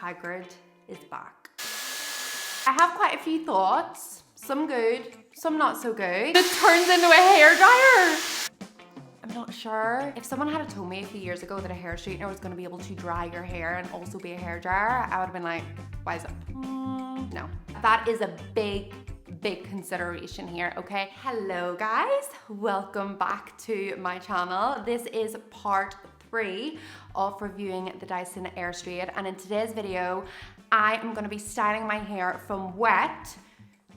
Hagrid is back. I have quite a few thoughts, some good, some not so good. It turns into a hairdryer. I'm not sure. If someone had told me a few years ago that a hair straightener was going to be able to dry your hair and also be a hairdryer, I would have been like, wise up. No. That is a big consideration here, okay? Hello guys, welcome back to my channel. This is part 3 of reviewing the Dyson Airstrait, and in today's video I am going to be styling my hair from wet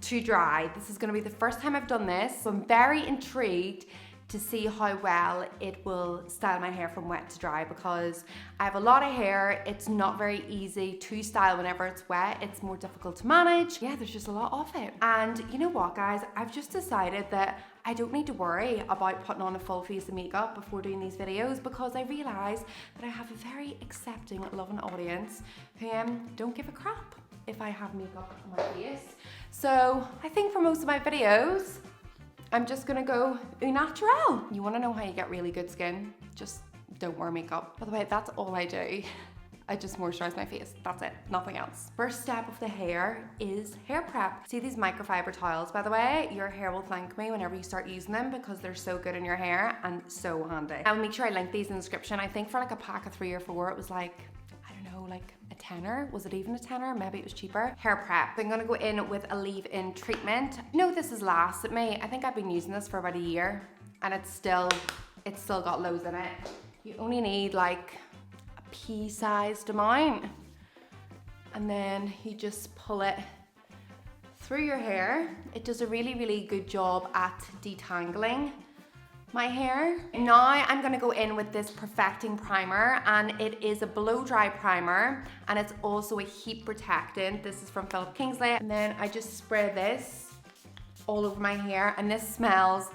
to dry. This is going to be the first time I've done this, so I'm very intrigued to see how well it will style my hair from wet to dry, because I have a lot of hair. It's not very easy to style whenever it's wet. It's more difficult to manage. Yeah, there's just a lot of it. And you know what, guys? I've just decided that I don't need to worry about putting on a full face of makeup before doing these videos, because I realise that I have a very accepting, loving audience who don't give a crap if I have makeup on my face. So I think for most of my videos, I'm just gonna go au naturel. You wanna know how you get really good skin? Just don't wear makeup. By the way, that's all I do. I just moisturize my face, that's it, nothing else. First step of the hair is hair prep. See these microfiber towels, by the way? Your hair will thank me whenever you start using them, because they're so good in your hair and so handy. I'll make sure I link these in the description. I think for like a pack of 3 or 4, it was like, I don't know, like a tenner. Was it even a tenner? Maybe it was cheaper. Hair prep. I'm gonna go in with a leave-in treatment. No, this has lasted me. I think I've been using this for about a year, and it's still got loads in it. You only need like a pea-sized amount, and then you just pull it through your hair. It does a really good job at detangling my hair. Now I'm gonna go in with this perfecting primer, and it is a blow dry primer, and it's also a heat protectant. This is from Philip Kingsley, and then I just spray this all over my hair, and this smells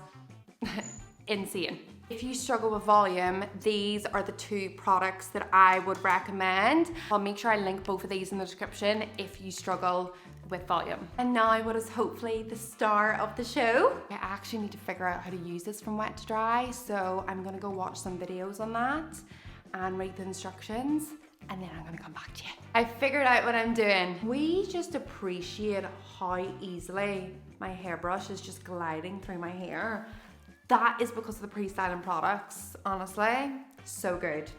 insane. If you struggle with volume, these are the 2 products that I would recommend. I'll make sure I link both of these in the description if you struggle with volume. And now what is hopefully the star of the show. I actually need to figure out how to use this from wet to dry, so I'm gonna go watch some videos on that and read the instructions, and then I'm gonna come back to you. I figured out what I'm doing. We just appreciate how easily my hairbrush is just gliding through my hair. That is because of the pre-styling products, honestly. So good.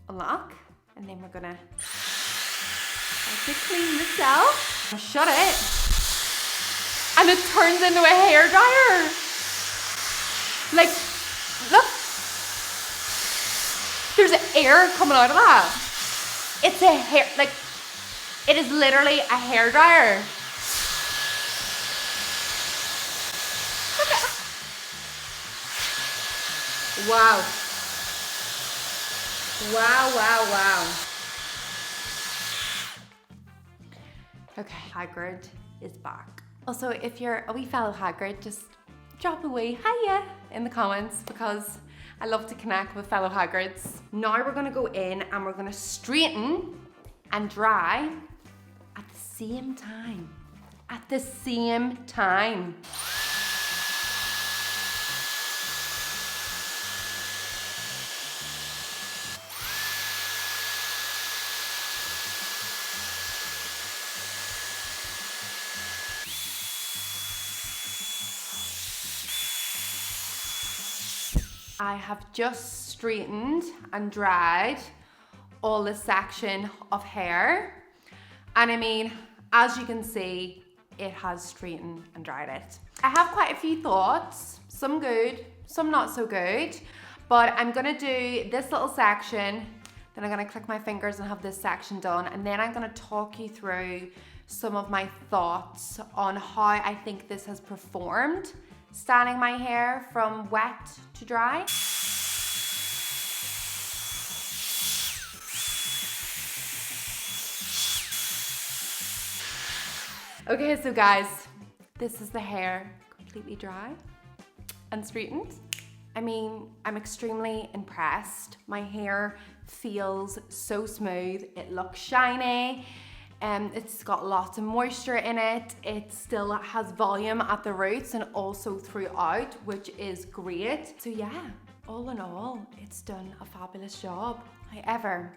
Unlock, and then we're gonna clean this out. Shut it, and it turns into a hairdryer. Like, look, there's air coming out of that. It's a hair, like, it is literally a hairdryer. Look at, wow. Wow. Okay, Hagrid is back. Also, if you're a wee fellow Hagrid, just drop a wee hiya in the comments, because I love to connect with fellow Hagrids. Now we're gonna go in and we're gonna straighten and dry at the same time. At the same time. I have just straightened and dried all this section of hair, and I mean, as you can see, it has straightened and dried it. I have quite a few thoughts, some good, some not so good, but I'm gonna do this little section, then I'm gonna click my fingers and have this section done, and then I'm gonna talk you through some of my thoughts on how I think this has performed, styling my hair from wet to dry. Okay, so guys, this is the hair completely dry and straightened. I mean, I'm extremely impressed. My hair feels so smooth, it looks shiny. It's got lots of moisture in it. It still has volume at the roots and also throughout, which is great. So yeah, all in all, it's done a fabulous job. However,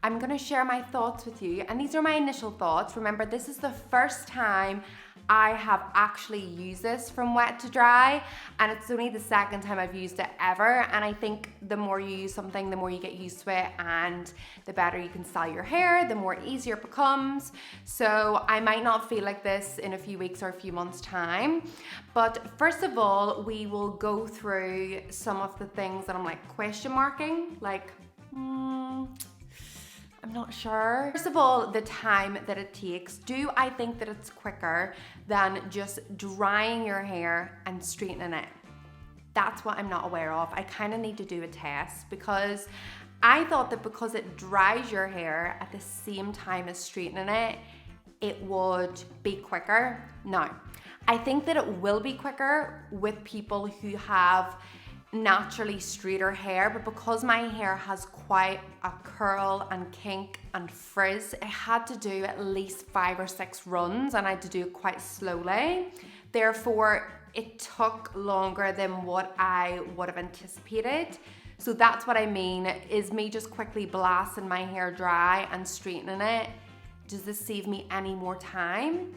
I'm gonna share my thoughts with you, and these are my initial thoughts. Remember, this is the first time I have actually used this from wet to dry, and it's only the second time I've used it ever. And I think the more you use something, the more you get used to it, and the better you can style your hair, the more easier it becomes. So I might not feel like this in a few weeks or a few months time. But first of all, we will go through some of the things that I'm like question marking, like, I'm not sure. First of all, the time that it takes. Do I think that it's quicker than just drying your hair and straightening it? That's what I'm not aware of. I kind of need to do a test, because I thought that because it dries your hair at the same time as straightening it, it would be quicker. No, I think that it will be quicker with people who have naturally straighter hair, but because my hair has quite a curl and kink and frizz, I had to do at least 5 or 6 runs, and I had to do it quite slowly. Therefore, it took longer than what I would have anticipated. So that's what I mean, is me just quickly blasting my hair dry and straightening it. Does this save me any more time?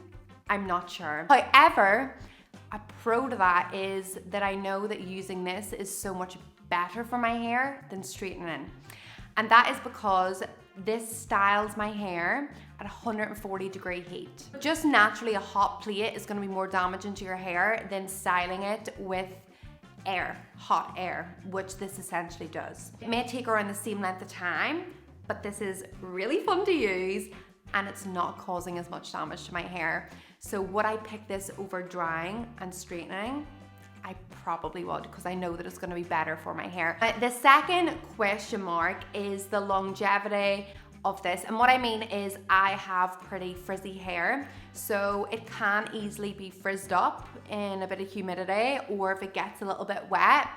I'm not sure. However, a pro to that is that I know that using this is so much better for my hair than straightening. And that is because this styles my hair at 140-degree heat. Just naturally, a hot plate is going to be more damaging to your hair than styling it with air, hot air, which this essentially does. It may take around the same length of time, but this is really fun to use, and it's not causing as much damage to my hair. So would I pick this over drying and straightening? I probably would, because I know that it's gonna be better for my hair. The second question mark is the longevity of this. And what I mean is I have pretty frizzy hair, so it can easily be frizzed up in a bit of humidity, or if it gets a little bit wet.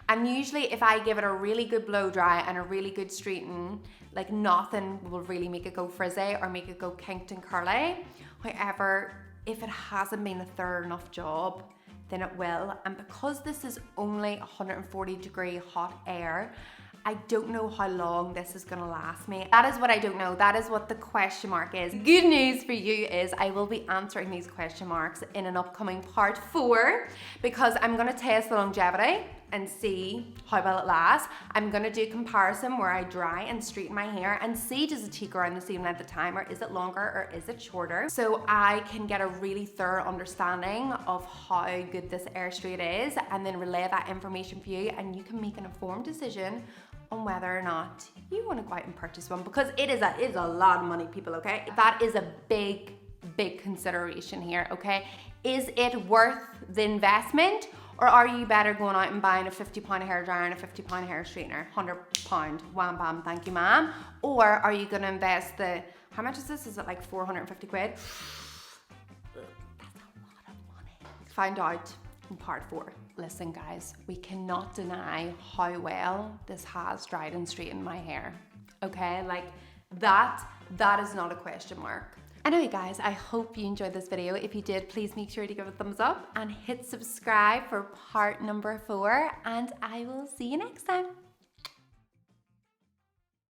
And usually if I give it a really good blow dry and a really good straighten, like nothing will really make it go frizzy or make it go kinked and curly. However, if it hasn't been a thorough enough job, then it will. And because this is only 140-degree hot air, I don't know how long this is gonna last me. That is what I don't know. That is what the question mark is. Good news for you is I will be answering these question marks in an upcoming part 4, because I'm gonna test the longevity and see how well it lasts. I'm gonna do a comparison where I dry and straighten my hair and see, does it take around the same length of time, or is it longer, or is it shorter? So I can get a really thorough understanding of how good this Airstrait is, and then relay that information for you, and you can make an informed decision on whether or not you want to go out and purchase one, because it is a lot of money, people, okay? That is a big consideration here, okay? Is it worth the investment, or are you better going out and buying a £50 hair dryer and a £50 hair straightener? £100, wham bam, thank you ma'am. Or are you gonna invest the, how much is this? Is it like 450 quid? That's a lot of money. Find out in part 4. Listen guys, we cannot deny how well this has dried and straightened my hair, okay? Like that is not a question mark. Anyway guys, I hope you enjoyed this video. If you did, please make sure to give it a thumbs up and hit subscribe for part number 4, and I will see you next time.